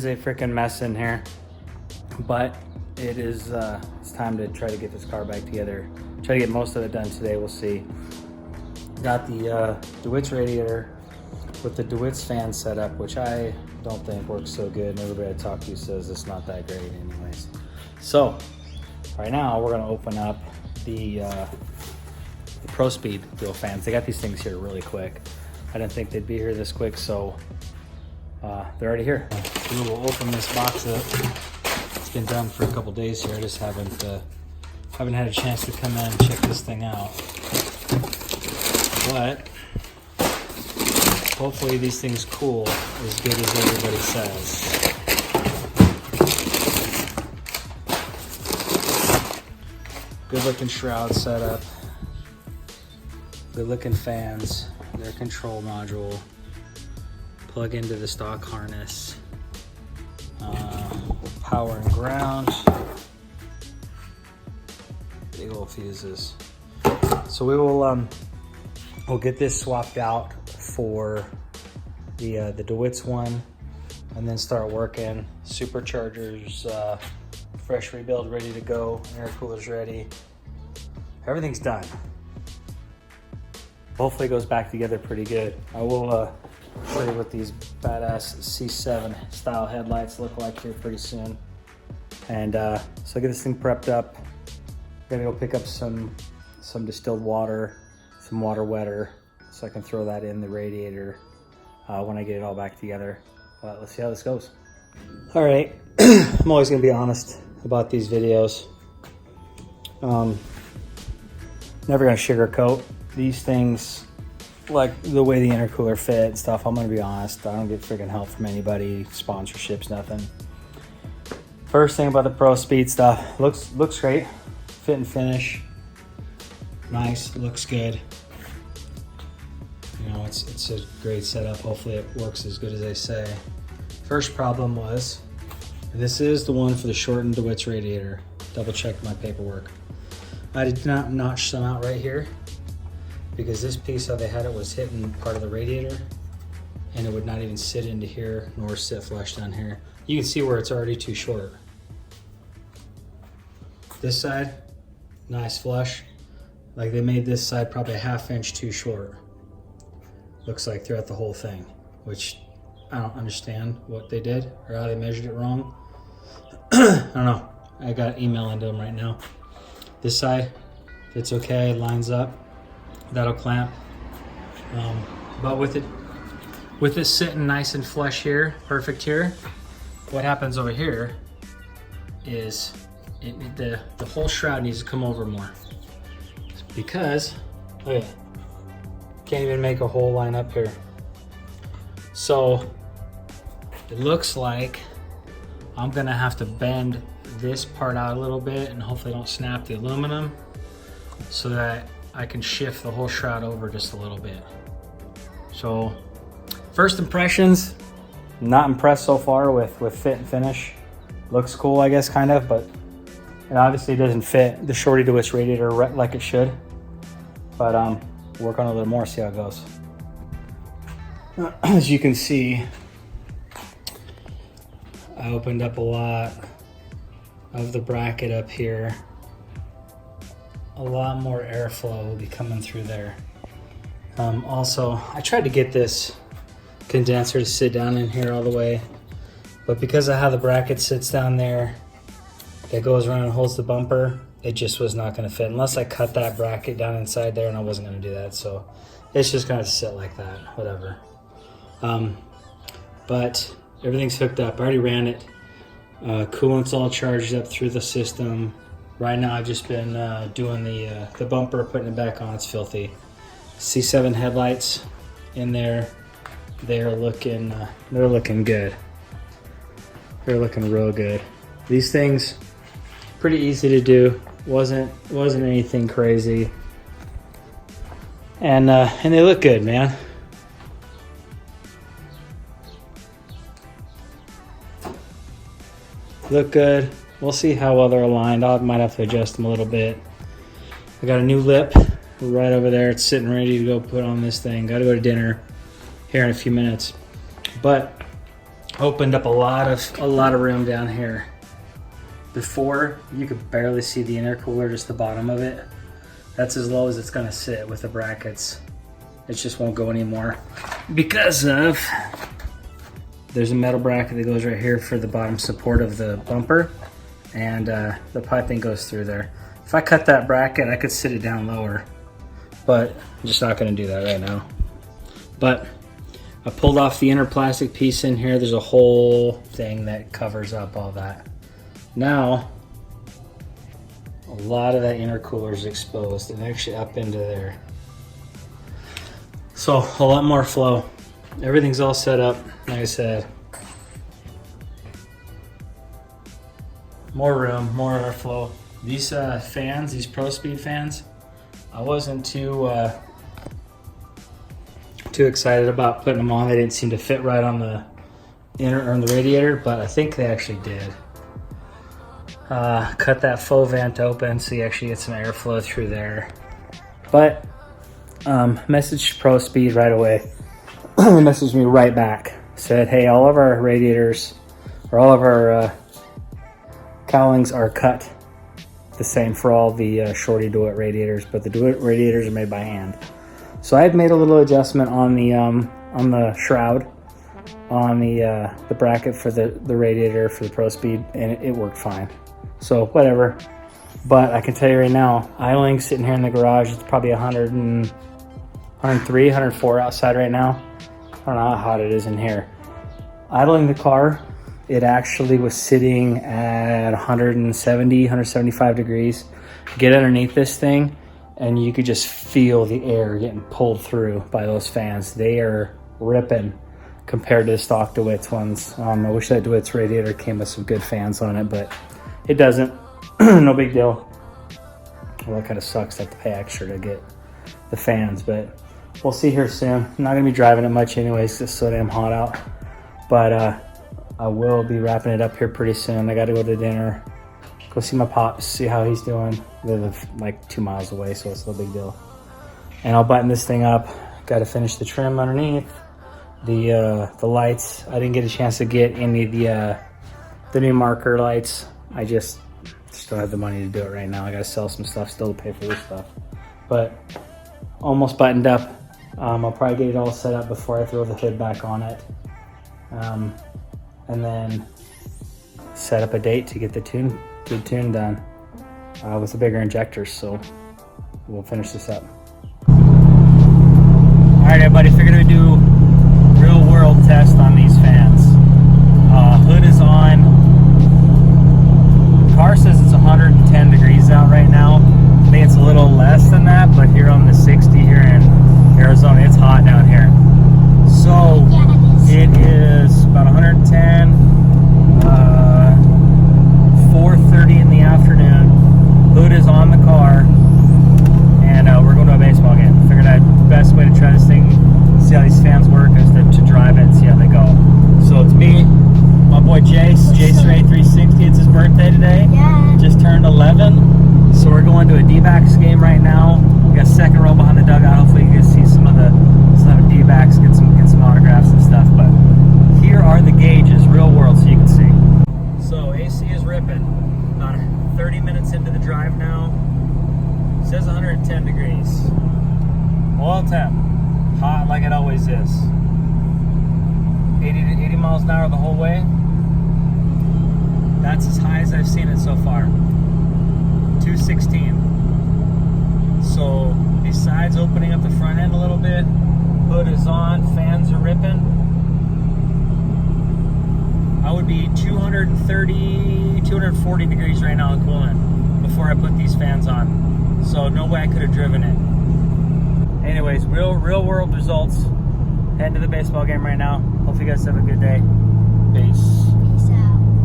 a freaking mess in here, but it is it's time to try to get this car back together. Try to get most of it done today. We'll see. Got the DeWitt's radiator with the DeWitt's fan set up, which I don't think works so good, and everybody I talk to says it's not that great anyways. So right now we're gonna open up the Prospeed dual fans. They got these things here really quick. I didn't think they'd be here this quick, so they're already here. We will open this box up. It's been done for a couple days here. I just haven't had a chance to come in and check this thing out. But hopefully these things cool as good as everybody says. Good looking shroud setup. Good looking fans. Their control module. Plug into the stock harness. Power and ground. Big old fuses. So we will we'll get this swapped out for the DeWitt's one, and then start working. Superchargers, fresh rebuild, ready to go. Air coolers ready. Everything's done. Hopefully it goes back together pretty good. I will show you what these badass C7 style headlights look like here pretty soon. And so get this thing prepped up. Gonna go pick up some distilled water, some water wetter, so I can throw that in the radiator when I get it all back together. But let's see how this goes. All right, I'm always gonna be honest about these videos. Never gonna sugarcoat these things, like the way the intercooler fit and stuff. I'm gonna be honest. I don't get freaking help from anybody, sponsorships, nothing. First thing about the Prospeed stuff, looks great. Fit and finish, nice, looks good. You know, it's a great setup. Hopefully it works as good as they say. First problem was, this is the one for the shortened DeWitt's radiator. Double checked my paperwork. I did not notch some out right here because this piece, how they had it, was hitting part of the radiator, and it would not even sit into here nor sit flush down here. You can see where it's already too short. This side, nice flush. Like they made this side probably a 1/2 inch too short. Looks like throughout the whole thing, which I don't understand what they did or how they measured it wrong. I don't know. I got email into them right now. This side fits okay, lines up. That'll clamp. But with it sitting nice and flush here, perfect here, what happens over here is the whole shroud needs to come over more. Because, look, can't even make a hole line up here. So it looks like I'm gonna have to bend this part out a little bit and hopefully don't snap the aluminum so that I can shift the whole shroud over just a little bit. So first impressions, not impressed so far with fit and finish. Looks cool, I guess, kind of, but it obviously doesn't fit the Shorty DeWitt's radiator like it should. But work on it a little more, see how it goes. As you can see, I opened up a lot of the bracket up here. A lot more airflow will be coming through there. Also, I tried to get this condenser to sit down in here all the way, but because of how the bracket sits down there, that goes around and holds the bumper, it just was not gonna fit unless I cut that bracket down inside there, and I wasn't gonna do that, so it's just gonna sit like that, whatever. But everything's hooked up. I already ran it. Coolant's all charged up through the system. Right now I've just been doing the bumper, putting it back on. It's filthy. C7 headlights in there. They're looking good. They're looking real good. These things, pretty easy to do. Wasn't anything crazy. And they look good, man. Look good. We'll see how well they're aligned. I might have to adjust them a little bit. I got a new lip right over there. It's sitting ready to go put on this thing. Got to go to dinner here in a few minutes. But Opened up a lot of room down here. Before, you could barely see the intercooler, just the bottom of it. That's as low as it's gonna sit with the brackets. It just won't go anymore because of, there's a metal bracket that goes right here for the bottom support of the bumper, and the piping goes through there. If I cut that bracket, I could sit it down lower, but I'm just not gonna do that right now. But I pulled off the inner plastic piece in here. There's a whole thing that covers up all that. Now, a lot of that intercooler is exposed and actually up into there. So a lot more flow. Everything's all set up, like I said. More room, more airflow. These fans, these Prospeed fans, I wasn't too excited about putting them on. They didn't seem to fit right on the inner or on the radiator, but I think they actually did. Cut that faux vent open so you actually get some airflow through there. But messaged Prospeed right away. They messaged me right back. Said, hey, all of our radiators or all of our cowlings are cut the same for all the Shorty Do It radiators, but the Do It radiators are made by hand. So I had made a little adjustment on the shroud, on the bracket for the radiator for the Prospeed, and it worked fine. So whatever. But I can tell you right now, idling sitting here in the garage, it's probably 103, 104 outside right now. I don't know how hot it is in here. Idling the car, it actually was sitting at 170, 175 degrees. Get underneath this thing, and you could just feel the air getting pulled through by those fans. They are ripping compared to the stock DeWitt's ones. I wish that DeWitt's radiator came with some good fans on it, but it doesn't. No big deal. Well, that kind of sucks to have to pay extra to get the fans, but we'll see here soon. I'm not going to be driving it much anyways, it's so damn hot out. But I will be wrapping it up here pretty soon. I got to go to dinner, go see my pops, see how he's doing. They live like 2 miles away, so it's no big deal. And I'll button this thing up. Got to finish the trim underneath. The lights, I didn't get a chance to get any of the new marker lights. I just don't have the money to do it right now. I got to sell some stuff still to pay for this stuff. But almost buttoned up. I'll probably get it all set up before I throw the hood back on it. And then set up a date to get the tune done with the bigger injectors. So we'll finish this up. All right, everybody, figured I'd do real world test on these fans. Hood is on. Car says it's 110 degrees out right now. I think it's a little less than that, but here on the 60 here in Arizona, it's hot down here. So it is about 110, 4:30 in the afternoon. Hood is on the car, and we're going to a baseball game. Figured the best way to try this thing, see how these fans work, is to drive it and see how they go. So it's me, my boy Jace Ray 360. It's his birthday today. Yeah. Just turned 11. So we're going to a D-backs game right now. We got second row behind the dugout. Hopefully you can see some of the D-backs, get some autographs and stuff. But here are the gauges, real world, so you can see. So AC is ripping. About 30 minutes into the drive now. It says 110 degrees. Oil temp, hot like it always is. 80 miles an hour the whole way. That's as high as I've seen it so far. 216. So besides opening up the front end a little bit, hood is on, fans are ripping. I would be 230, 240 degrees right now in coolant before I put these fans on. So no way I could have driven it. Anyways, real world results. Heading to the baseball game right now. Hopefully you guys have a good day. Peace.